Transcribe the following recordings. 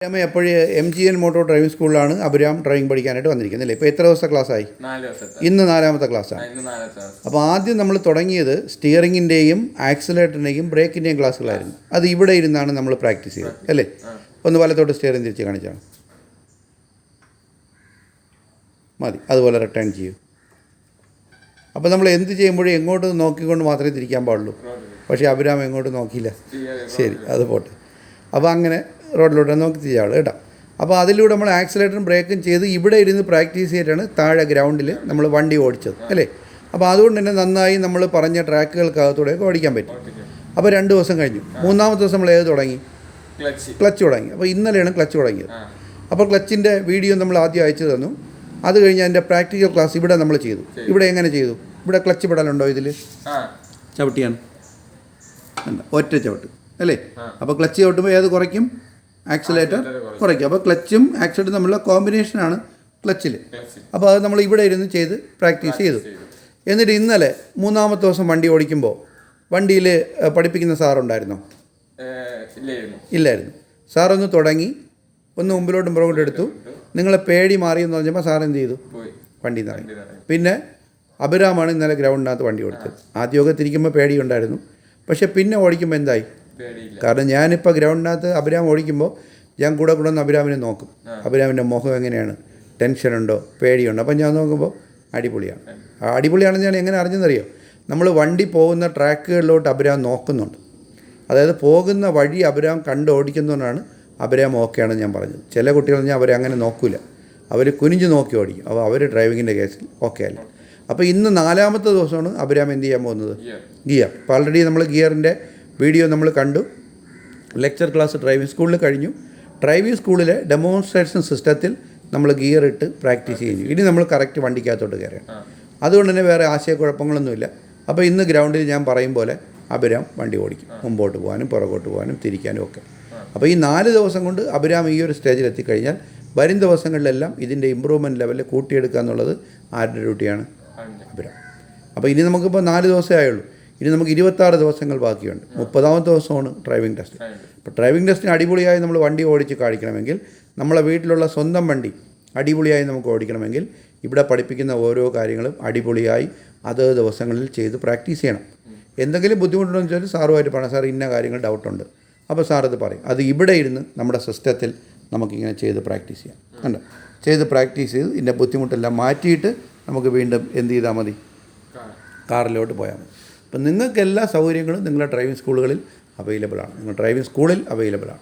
അഭിരാമ എപ്പോഴും MGN motor driving സ്കൂളിലാണ് Abhiram driving പഠിക്കാനായിട്ട് വന്നിരിക്കുന്നത് അല്ലേ? ഇപ്പോൾ എത്ര ദിവസത്തെ ക്ലാസ്സായി? ഇന്ന് 4ാമത്തെ ക്ലാസ്സാണ്. അപ്പോൾ ആദ്യം നമ്മൾ തുടങ്ങിയത് സ്റ്റിയറിങ്ങിൻ്റെയും ആക്സിലേറ്ററിൻ്റെയും ബ്രേക്കിൻ്റെയും ക്ലാസ്സുകളായിരുന്നു. അത് ഇവിടെ ഇരുന്നാണ് നമ്മൾ പ്രാക്ടീസ് ചെയ്തത് അല്ലേ? ഒന്ന് വലത്തോട്ട് സ്റ്റിയറിംഗ് തിരിച്ച് കാണിച്ചാണ് മതി. അതുപോലെ റിട്ടേൺ ചെയ്യൂ. അപ്പോൾ നമ്മൾ എന്ത് ചെയ്യുമ്പോഴും എങ്ങോട്ട് നോക്കിക്കൊണ്ട് മാത്രമേ തിരിക്കാൻ പാടുള്ളൂ. പക്ഷേ അഭിരാം എങ്ങോട്ട് നോക്കിയില്ല. ശരി, അത് പോട്ടെ. അപ്പോൾ അങ്ങനെ റോഡിലൂടെ നോക്കി തിരിച്ചാൾ കേട്ടോ. അപ്പോൾ അതിലൂടെ നമ്മൾ ആക്സിലേറ്ററും ബ്രേക്കും ചെയ്ത് ഇവിടെ ഇരുന്ന് പ്രാക്ടീസ് ചെയ്തിട്ടാണ് താഴെ ഗ്രൗണ്ടിൽ നമ്മൾ വണ്ടി ഓടിച്ചത് അല്ലേ? അപ്പോൾ അതുകൊണ്ട് തന്നെ നന്നായി നമ്മൾ പറഞ്ഞ ട്രാക്കുകൾക്കകത്തൂടെയൊക്കെ ഓടിക്കാൻ പറ്റും. അപ്പോൾ 2 ദിവസം കഴിഞ്ഞു. 3ാമത്തെ ദിവസം നമ്മൾ ഏത് തുടങ്ങി? ക്ലച്ച് തുടങ്ങി. അപ്പോൾ ഇന്നലെയാണ് ക്ലച്ച് തുടങ്ങിയത്. അപ്പോൾ ക്ലച്ചിൻ്റെ വീഡിയോ നമ്മൾ ആദ്യം അയച്ചു തന്നു. അത് കഴിഞ്ഞ് അതിൻ്റെ പ്രാക്ടിക്കൽ ക്ലാസ് ഇവിടെ നമ്മൾ ചെയ്തു. ഇവിടെ എങ്ങനെ ചെയ്തു? ഇവിടെ ക്ലച്ച് പെടലുണ്ടോ? ഇതിൽ ചവിട്ടിയാണ്, ഒറ്റ ചവിട്ട് അല്ലേ? അപ്പോൾ ക്ലച്ച് ചവിട്ടുമ്പോൾ ഏത് കുറയ്ക്കും? ആക്സിലേറ്റർ കുറയ്ക്കും. അപ്പോൾ ക്ലച്ചും ആക്സിലേറ്ററും തമ്മിലുള്ള കോമ്പിനേഷനാണ് ക്ലച്ചിൽ. അപ്പോൾ അത് നമ്മൾ ഇവിടെ ഇരുന്ന് ചെയ്ത് പ്രാക്ടീസ് ചെയ്തു. എന്നിട്ട് ഇന്നലെ 3ാമത്തെ ദിവസം വണ്ടി ഓടിക്കുമ്പോൾ വണ്ടിയിൽ പഠിപ്പിക്കുന്ന സാറുണ്ടായിരുന്നോ? ഇല്ലായിരുന്നു. സാറൊന്ന് തുടങ്ങി, ഒന്ന് മുമ്പിലോട്ടും പുറകോട്ടും എടുത്തു. നിങ്ങളെ പേടി മാറിയെന്ന് പറഞ്ഞപ്പോൾ സാർ എന്ത് ചെയ്തു? വണ്ടി നിറങ്ങി. പിന്നെ അഭിരാമാണ് ഇന്നലെ ഗ്രൗണ്ടിനകത്ത് വണ്ടി ഓടിച്ചത്. ആദ്യമൊക്കെ തിരിക്കുമ്പോൾ പേടിയുണ്ടായിരുന്നു. പക്ഷേ പിന്നെ ഓടിക്കുമ്പോൾ എന്തായി? കാരണം ഞാനിപ്പോൾ ഗ്രൗണ്ടിനകത്ത് അഭിരാം ഓടിക്കുമ്പോൾ ഞാൻ കൂടെ ഒന്ന് അഭിരാമിനെ നോക്കും. അഭിരാമിൻ്റെ മുഖം എങ്ങനെയാണ്, ടെൻഷനുണ്ടോ, പേടിയുണ്ടോ? അപ്പം ഞാൻ നോക്കുമ്പോൾ അടിപൊളിയാണ്. അടിപൊളിയാണെന്ന് ഞാൻ എങ്ങനെ അറിഞ്ഞെന്നറിയോ? നമ്മൾ വണ്ടി പോകുന്ന ട്രാക്കുകളിലോട്ട് അഭിരാം നോക്കുന്നുണ്ട്. അതായത് പോകുന്ന വഴി അഭിരാം കണ്ട് ഓടിക്കുന്നതുകൊണ്ടാണ് അഭിരാം ഓക്കെയാണെന്ന് ഞാൻ പറഞ്ഞത്. ചില കുട്ടികൾ ഞാൻ അവരെ അങ്ങനെ നോക്കില്ല, അവർ കുനിഞ്ഞ് നോക്കി ഓടിക്കും. അപ്പോൾ അവർ ഡ്രൈവിങ്ങിൻ്റെ കേസിൽ ഓക്കെ അല്ല. അപ്പോൾ ഇന്ന് 4ാമത്തെ ദിവസമാണ് അഭിരാം എന്ത് ചെയ്യാൻ പോകുന്നത്? ഗിയർ. ഇപ്പോൾ ആൾറെഡി നമ്മൾ ഗിയറിൻ്റെ വീഡിയോ നമ്മൾ കണ്ടു. ലെക്ചർ ക്ലാസ് ഡ്രൈവിംഗ് സ്കൂളിൽ കഴിഞ്ഞു. ഡ്രൈവിംഗ് സ്കൂളിലെ ഡെമോൺസ്ട്രേഷൻ സിസ്റ്റത്തിൽ നമ്മൾ ഗിയർ ഇട്ട് പ്രാക്ടീസ് ചെയ്യുന്നു. ഇനി നമ്മൾ കറക്റ്റ് വണ്ടിക്കകത്തോട്ട് കയറണം. അതുകൊണ്ട് തന്നെ വേറെ ആശയക്കുഴപ്പങ്ങളൊന്നുമില്ല. അപ്പോൾ ഇന്ന് ഗ്രൗണ്ടിൽ ഞാൻ പറയും പോലെ അഭിരാം വണ്ടി ഓടിക്കും, മുമ്പോട്ട് പോകാനും പുറകോട്ട് പോകാനും തിരിക്കാനും ഒക്കെ. അപ്പോൾ ഈ 4 ദിവസം കൊണ്ട് അഭിരാം ഈ ഒരു സ്റ്റേജിൽ എത്തിക്കഴിഞ്ഞാൽ വരും ദിവസങ്ങളിലെല്ലാം ഇതിൻ്റെ ഇമ്പ്രൂവ്മെൻറ്റ് ലെവലിൽ കൂട്ടിയെടുക്കുക എന്നുള്ളത് ആരുടെ ഡ്യൂട്ടിയാണ്? അഭിരാം. അപ്പോൾ ഇനി നമുക്കിപ്പോൾ 4 ദിവസമേ ആയുള്ളൂ. ഇനി നമുക്ക് 26 ദിവസങ്ങൾ ബാക്കിയുണ്ട്. 30ാമത്തെ ദിവസമാണ് ഡ്രൈവിംഗ് ടെസ്റ്റ്. അപ്പോൾ ഡ്രൈവിംഗ് ടെസ്റ്റിന് അടിപൊളിയായി നമ്മൾ വണ്ടി ഓടിച്ച് കാണിക്കണമെങ്കിൽ, നമ്മളെ വീട്ടിലുള്ള സ്വന്തം വണ്ടി അടിപൊളിയായി നമുക്ക് ഓടിക്കണമെങ്കിൽ ഇവിടെ പഠിപ്പിക്കുന്ന ഓരോ കാര്യങ്ങളും അടിപൊളിയായി അത് ദിവസങ്ങളിൽ ചെയ്ത് പ്രാക്ടീസ് ചെയ്യണം. എന്തെങ്കിലും ബുദ്ധിമുട്ടുണ്ടോ എന്ന് വെച്ചാൽ സാറുമായിട്ട് പറയാം, സാർ ഇന്ന കാര്യങ്ങൾ ഡൗട്ടുണ്ട്. അപ്പോൾ സാറത് പറയും. അത് ഇവിടെ ഇരുന്ന് നമ്മുടെ സിസ്റ്റത്തിൽ നമുക്കിങ്ങനെ ചെയ്ത് പ്രാക്ടീസ് ചെയ്യാം. കണ്ടോ? ചെയ്ത് പ്രാക്ടീസ് ചെയ്ത് ഇതിൻ്റെ ബുദ്ധിമുട്ടെല്ലാം മാറ്റിയിട്ട് നമുക്ക് വീണ്ടും എന്ത് ചെയ്താൽ മതി? കാറിലോട്ട് പോയാൽ മതി. അപ്പം നിങ്ങൾക്ക് എല്ലാ സൗകര്യങ്ങളും നിങ്ങളുടെ ഡ്രൈവിംഗ് സ്കൂളുകളിൽ അവൈലബിളാണ്. നിങ്ങൾ ഡ്രൈവിംഗ് സ്കൂളിൽ അവൈലബിളാണ്.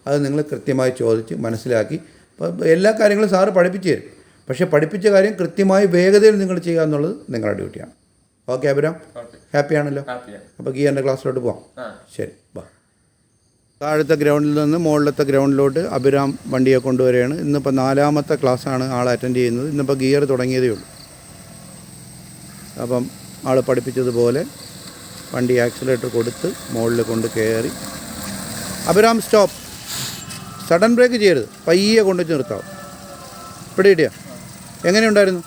അത് നിങ്ങൾ കൃത്യമായി ചോദിച്ച് മനസ്സിലാക്കി ഇപ്പോൾ എല്ലാ കാര്യങ്ങളും സാറ് പഠിപ്പിച്ച് തരും. പക്ഷേ പഠിപ്പിച്ച കാര്യം കൃത്യമായി വേഗതയിൽ നിങ്ങൾ ചെയ്യുക എന്നുള്ളത് നിങ്ങളുടെ ഡ്യൂട്ടിയാണ്. ഓക്കെ അഭിരാം, ഹാപ്പിയാണല്ലോ? അപ്പോൾ ഗിയറിൻ്റെ ക്ലാസ്സിലോട്ട് പോകാം. ശരി, വാ. താഴത്തെ ഗ്രൗണ്ടിൽ നിന്ന് മുകളിലത്തെ ഗ്രൗണ്ടിലോട്ട് അഭിരാം വണ്ടിയെ കൊണ്ടുവരികയാണ്. ഇന്നിപ്പോൾ 4ാമത്തെ ക്ലാസ്സാണ് ആൾ അറ്റൻഡ് ചെയ്യുന്നത്. ഇന്നിപ്പോൾ ഗിയർ തുടങ്ങിയതേ ഉള്ളൂ. അപ്പം ആൾ പഠിപ്പിച്ചതുപോലെ വണ്ടി ആക്സിലേറ്റർ കൊടുത്ത് മുകളിൽ കൊണ്ട് കയറി. അഭിരാം സ്റ്റോപ്പ്, സഡൻ ബ്രേക്ക് ചെയ്യരുത്, പയ്യെ കൊണ്ട് നിർത്താവും. ഇവിടെ കിട്ടിയ എങ്ങനെയുണ്ടായിരുന്നു?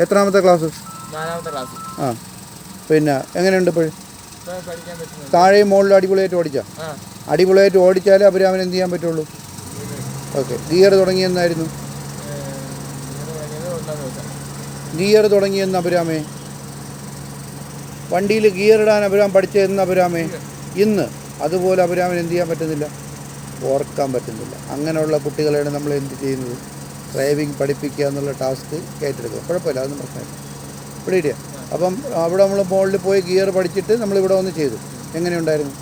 എത്രാമത്തെ ക്ലാസ്? 4ാമത്തെ ക്ലാസ്. ആ, പിന്നെ എങ്ങനെയുണ്ട് ഇപ്പോഴും? താഴെയും മുകളിൽ അടിപൊളിയായിട്ട് ഓടിച്ചാൽ? അടിപൊളിയായിട്ട് ഓടിച്ചാലേ അഭിരാമിന് എന്ത് ചെയ്യാൻ പറ്റുള്ളൂ. ഓക്കെ. ഗിയർ തുടങ്ങിയെന്നായിരുന്നു? ഗിയർ തുടങ്ങിയെന്ന് അഭിരാമേ? വണ്ടിയിൽ ഗിയർ ഇടാൻ അഭിരാം പഠിച്ചതെന്ന് അഭിരാമേ? ഇന്ന്. അതുപോലെ അഭിരാമിന് എന്ത് ചെയ്യാൻ പറ്റുന്നില്ല, ഓർക്കാൻ പറ്റുന്നില്ല. അങ്ങനെയുള്ള കുട്ടികളെയാണ് നമ്മൾ എന്ത് ചെയ്യുന്നത്? ഡ്രൈവിംഗ് പഠിപ്പിക്കുക എന്നുള്ള ടാസ്ക് ഏറ്റെടുക്കുക. കുഴപ്പമില്ല, അതൊന്നും പ്രശ്നമില്ല. ഇവിടെ ഇരിക്കുക. അപ്പം അവിടെ നമ്മൾ മുകളിൽ പോയി ഗിയർ പഠിച്ചിട്ട് നമ്മളിവിടെ വന്ന് ചെയ്തു. എങ്ങനെയുണ്ടായിരുന്നു?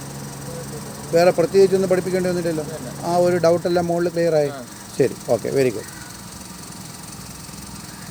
വേറെ പ്രത്യേകിച്ചൊന്നും പഠിപ്പിക്കേണ്ടി വന്നില്ലല്ലോ. ആ ഒരു ഡൗട്ടെല്ലാം മുകളിൽ ക്ലിയറായി. ശരി, ഓക്കെ, വെരി ഗുഡ്.